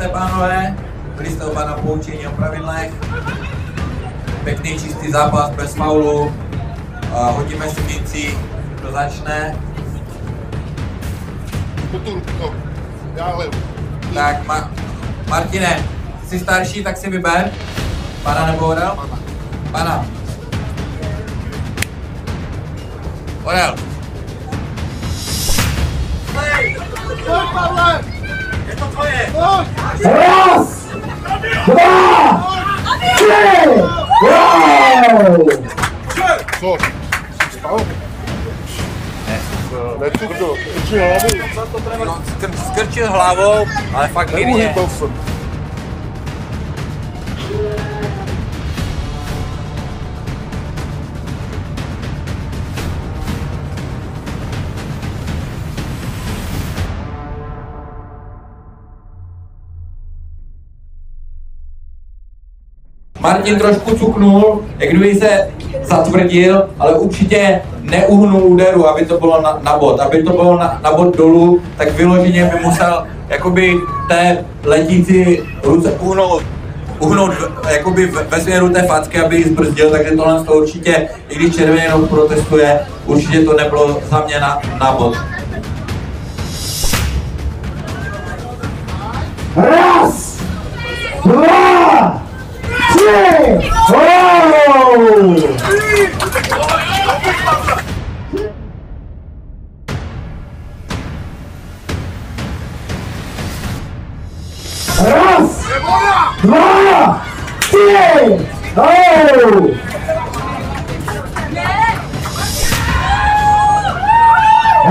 a pánové, byli jste oba na poučení o pravidlech. Pěkný čistý zápas bez faulu. Hodíme si minci, kdo začne. Tak Martine, jsi starší, tak si vyber. Pana nebo Orel? Pana. Orel. Pojď, Pavle! Je to tvoje! Raz! Dva! Tři! Wow! Co? Spal? Ne. Neturdo, krčil hlavou. No, skrčil hlavou, ale fakt mírně. Neuhytal jsem. Martin trošku cuknul, jak kdyby se zatvrdil, ale určitě neuhnul úderu, aby to bylo na bod. Aby to bylo na bod dolů, tak vyloženě by musel jakoby té letící ruce uhnout jakoby ve směru té facky, aby ji zbrzdil, takže tohle to určitě, i když červený roh protestuje, určitě to nebylo za mě na bod. Raz! Dva! Tři! Wow! Raz! Dva! Tři! Wow!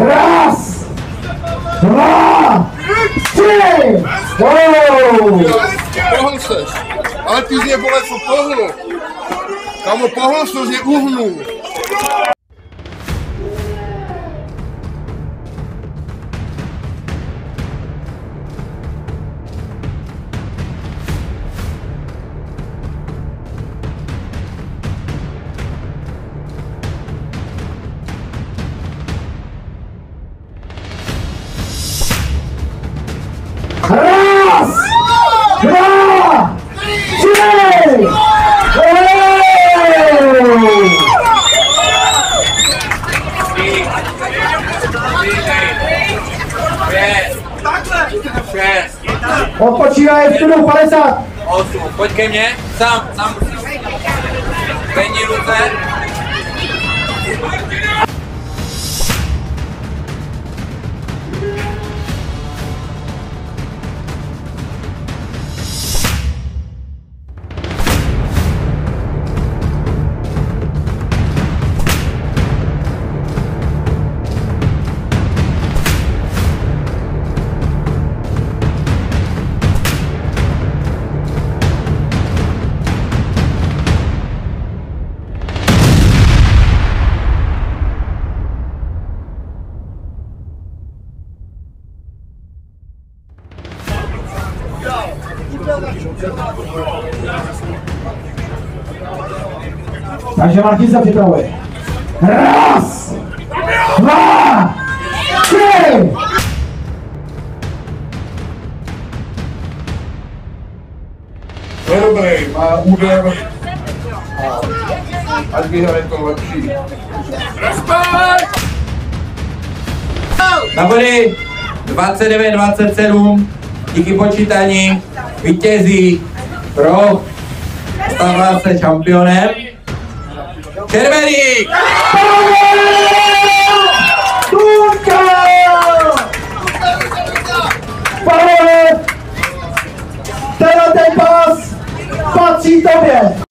Raz! Dva! Tři! Wow! Pohl seš, ale ty z něj vole co pohl. Kámo, pohl jsi, z něj uhnul. Raz! Dva! Tři! Odpočívají v studu 50. 8. Pojď ke mně, sám musíš. Zvedni ruce. Takže Martin se připravuje. Raz! Dva! Tři! Je dobrý, má úder. Ať vyhraje to lepší. Na body 29-27, díky počítání, vítězí Roh, stává se šampionem. Červený! Turka! Pavel, tenhle ten pas patří tobě!